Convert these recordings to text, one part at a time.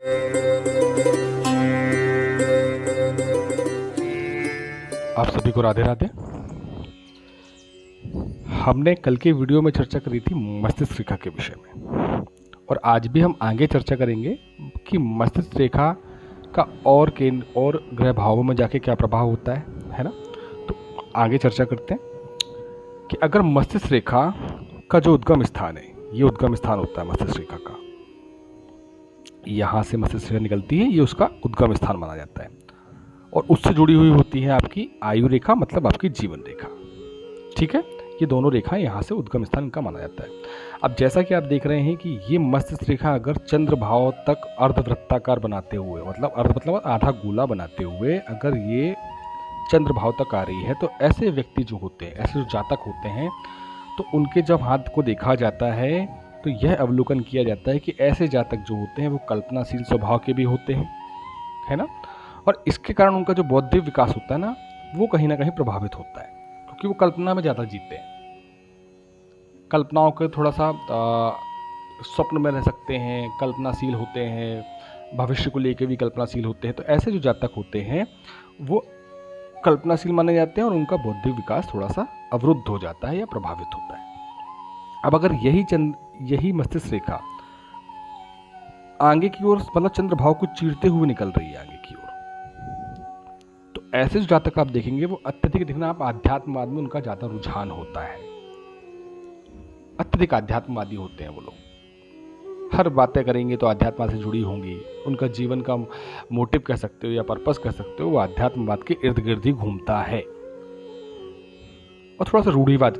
आप सभी को राधे राधे। हमने कल के वीडियो में चर्चा करी थी मस्तिष्क रेखा के विषय में, और आज भी हम आगे चर्चा करेंगे कि मस्तिष्क रेखा का और केंद्र और ग्रह भावों में जाके क्या प्रभाव होता है ना। तो आगे चर्चा करते हैं कि अगर मस्तिष्क रेखा का जो उद्गम स्थान है, ये उद्गम स्थान होता है मस्तिष्क रेखा का, यहाँ से मस्तिष्क रेखा निकलती है, ये उसका उद्गम स्थान माना जाता है, और उससे जुड़ी हुई होती है आपकी आयु रेखा, मतलब आपकी जीवन रेखा। ठीक है, ये दोनों रेखा यहाँ से उद्गम स्थान इनका माना जाता है। अब जैसा कि आप देख रहे हैं कि ये मस्तिष्क रेखा अगर चंद्र भाव तक अर्धवृत्ताकार बनाते हुए, मतलब आधा गोला बनाते हुए अगर ये चंद्र भाव तक आ रही है, तो ऐसे व्यक्ति जो होते हैं, ऐसे जो जातक होते हैं, तो उनके जब हाथ को देखा जाता है तो यह अवलोकन किया जाता है कि ऐसे जातक जो होते हैं वो कल्पनाशील स्वभाव के भी होते हैं, है ना। और इसके कारण उनका जो बौद्धिक विकास होता है ना, वो कहीं ना कहीं प्रभावित होता है, क्योंकि वो कल्पना में ज़्यादा जीते हैं, कल्पनाओं के थोड़ा सा स्वप्न में रह सकते हैं, कल्पनाशील होते हैं, भविष्य को लेकर भी कल्पनाशील होते हैं। तो ऐसे जो जातक होते हैं वो कल्पनाशील माने जाते हैं और उनका बौद्धिक विकास थोड़ा सा अवरुद्ध हो जाता है या प्रभावित होता है। अब अगर यही मस्तिष्क रेखा आगे की ओर, मतलब चंद्र भाव को चीरते हुए निकल रही है आगे की ओर, तो ऐसे जो जातक आप देखेंगे वो अत्यधिक, देखना आप, आध्यात्मवाद में उनका ज्यादा रुझान होता है, अत्यधिक आध्यात्मवादी होते हैं वो लोग। हर बातें करेंगे तो आध्यात्म से जुड़ी होंगी, उनका जीवन का मोटिव कह सकते हो या पर्पस कह सकते हो, वो आध्यात्मवाद के इर्द गिर्द ही घूमता है। और थोड़ा सा रूढ़िवाद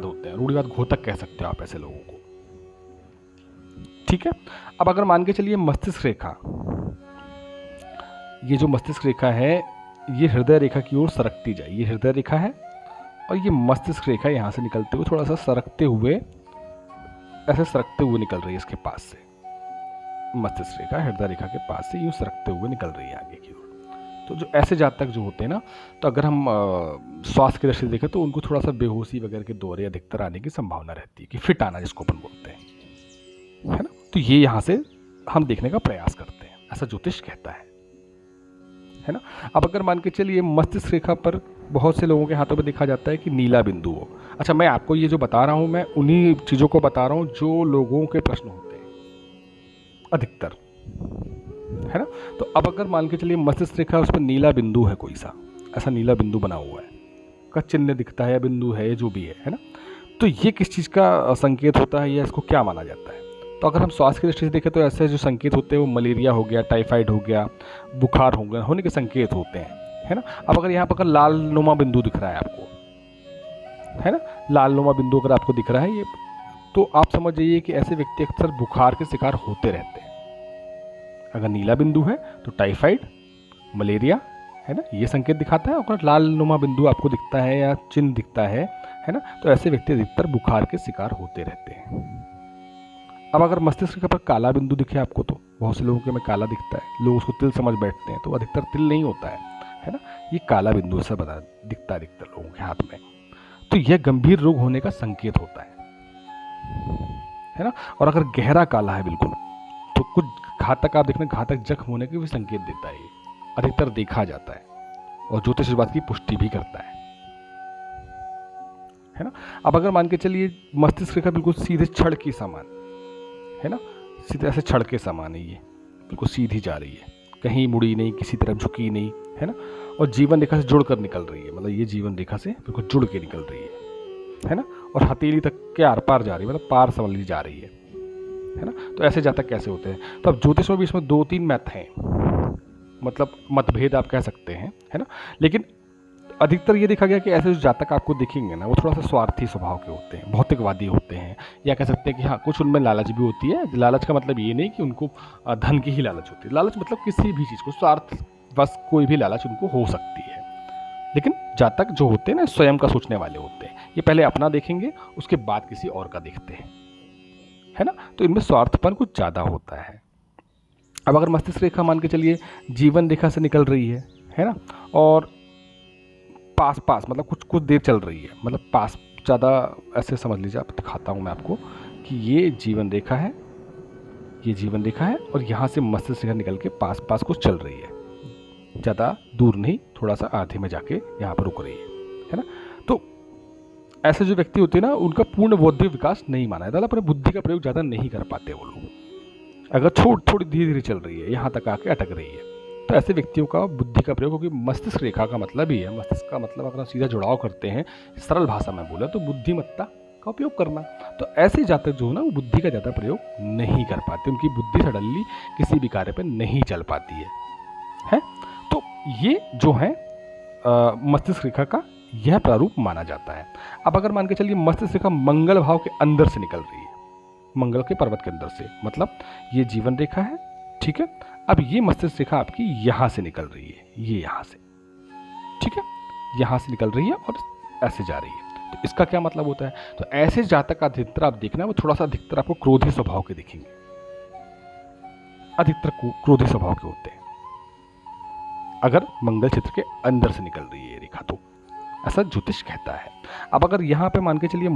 होते हैं, रूढ़िवाद घोतक कह सकते हो आप ऐसे लोगों को। ठीक है, अब अगर मान के चलिए मस्तिष्क रेखा, ये जो मस्तिष्क रेखा है ये हृदय रेखा की ओर सरकती जाए, ये हृदय रेखा है और ये मस्तिष्क रेखा यहाँ से निकलते हुए थोड़ा सा सरकते हुए, ऐसे सरकते हुए निकल रही है इसके पास से, मस्तिष्क रेखा हृदय रेखा के पास से यूं सरकते हुए निकल रही है आगे की ओर। तो जो ऐसे जातक जो होते हैं ना, तो अगर हम स्वास्थ्य की दृष्टि से देखें तो उनको थोड़ा सा बेहोशी वगैरह के दौरे अधिकतर आने की संभावना रहती है, कि फिट आना जिसको अपन बोलते हैं, है ना। तो ये यहाँ से हम देखने का प्रयास करते हैं, ऐसा ज्योतिष कहता है ना। अब अगर मान के चलिए मस्तिष्क रेखा पर बहुत से लोगों के हाथों में देखा जाता है कि नीला बिंदु हो। अच्छा, मैं आपको ये जो बता रहा हूँ, मैं उन्हीं चीज़ों को बता रहा हूँ जो लोगों के प्रश्न होते हैं अधिकतर, है ना। तो अब अगर मान के चलिए मस्तिष्क रेखा, उस पर नीला बिंदु है, कोई सा ऐसा नीला बिंदु बना हुआ है, का चिन्ह दिखता है या बिंदु है, जो भी है ना, तो ये किस चीज़ का संकेत होता है या इसको क्या माना जाता है। तो अगर हम स्वास्थ्य की दृष्टि से देखें तो ऐसे जो संकेत होते हैं वो मलेरिया हो गया, टाइफाइड हो गया, बुखार हो गया, होने के संकेत होते हैं, है ना। अब अगर यहाँ पर लाल नुमा बिंदु दिख रहा है आपको, है ना, लाल नुमा बिंदु अगर आपको दिख रहा है ये, तो आप समझ जाइए कि ऐसे व्यक्ति अक्सर बुखार के शिकार होते रहते हैं। अगर नीला बिंदु है तो टाइफाइड, मलेरिया, है ना, ये संकेत दिखाता है। अगर लाल नुमा बिंदु आपको दिखता है या चिन्ह दिखता है ना, तो ऐसे व्यक्ति अधिकतर बुखार के शिकार होते रहते हैं। अब अगर मस्तिष्क रेखा पर काला बिंदु दिखे आपको, तो बहुत से लोगों के में काला दिखता है, लोग उसको तिल समझ बैठते हैं, तो अधिकतर तिल नहीं होता है ना, ये काला बिंदु ऐसा दिखता है अधिकतर लोगों के हाथ में। तो यह गंभीर रोग होने का संकेत होता है ना। और अगर गहरा काला है बिल्कुल, तो कुछ घातक, आप देखना, घातक जख्म होने के भी संकेत देता है, अधिकतर देखा जाता है, और ज्योतिष इस बात की पुष्टि भी करता है ना। अब अगर मान के चलिए मस्तिष्क रेखा बिल्कुल सीधे छड़ के समान, है ना, सीधे ऐसे छड़ के समान है, ये बिल्कुल सीधी जा रही है, कहीं मुड़ी नहीं, किसी तरफ झुकी नहीं, है ना, और जीवन रेखा से जुड़कर निकल रही है, मतलब ये जीवन रेखा से बिल्कुल जुड़ के निकल रही है ना, और हथेली तक के आर पार जा रही है, मतलब पार समझ जा रही है ना। तो ऐसे जातक कैसे होते हैं। तो अब ज्योतिष में भी इसमें 2-3 मत हैं, मतलब मतभेद आप कह सकते हैं, है ना। लेकिन अधिकतर ये देखा गया कि ऐसे जो जातक आपको दिखेंगे ना, वो थोड़ा सा स्वार्थी स्वभाव के होते हैं, भौतिकवादी होते हैं, या कह सकते हैं कि हाँ, कुछ उनमें लालच भी होती है। लालच का मतलब ये नहीं कि उनको धन की ही लालच होती है, लालच मतलब किसी भी चीज़ को, स्वार्थ बस कोई भी लालच उनको हो सकती है। लेकिन जातक जो होते हैं ना, स्वयं का सोचने वाले होते हैं, ये पहले अपना देखेंगे, उसके बाद किसी और का देखते हैं, है ना। तो इनमें स्वार्थपन कुछ ज़्यादा होता है। अब अगर मस्तिष्क रेखा मान के चलिए जीवन रेखा से निकल रही है ना, और पास मतलब कुछ देर चल रही है, मतलब पास ज़्यादा, ऐसे समझ लीजिए, आप दिखाता हूँ मैं आपको कि ये जीवन रेखा है, ये जीवन रेखा है और यहाँ से मस्तिष्क रेखा निकल के पास पास कुछ चल रही है, ज़्यादा दूर नहीं, थोड़ा सा आधे में जाके यहाँ पर रुक रही है ना। तो ऐसे जो व्यक्ति होते हैं ना, उनका पूर्ण बौद्धिक विकास नहीं माना जाता, अपने बुद्धि का प्रयोग ज़्यादा नहीं कर पाते वो लोग। अगर थोड़ी धीरे धीरे चल रही है, यहाँ तक आके अटक रही है, तो ऐसे व्यक्तियों का बुद्धि का प्रयोग, क्योंकि मस्तिष्क रेखा का मतलब ही है, मस्तिष्क का मतलब अगर सीधा जुड़ाव करते हैं, सरल भाषा में बोला तो बुद्धिमत्ता का उपयोग करना। तो ऐसे जातक जो है ना, वो बुद्धि का ज़्यादा प्रयोग नहीं कर पाते, उनकी बुद्धि सडनली किसी भी कार्य पर नहीं चल पाती है। तो ये जो है मस्तिष्क रेखा का यह प्रारूप माना जाता है। अब अगर मान के चलिए मस्तिष्क रेखा मंगल भाव के अंदर से निकल रही है, मंगल के पर्वत के अंदर से, मतलब ये जीवन रेखा है, ठीक है। अब ये मस्तिष्क रेखा आपकी यहाँ से निकल रही है, ये यहाँ से, ठीक है, यहाँ से निकल रही है और ऐसे जा रही है। तो इसका क्या मतलब होता है? तो ऐसे जातक का अधिकतर आप देखना, वो थोड़ा सा अधिकतर आपको क्रोधी स्वभाव के दिखेंगे, अधिकतर क्रोधी स्वभाव के होते हैं, अगर मंगल क्षेत्र के अंदर से निकल रही है ये रेखा, तो ऐसा ज्योतिष कहता है। अब अगर यहाँ पे मान के चलिए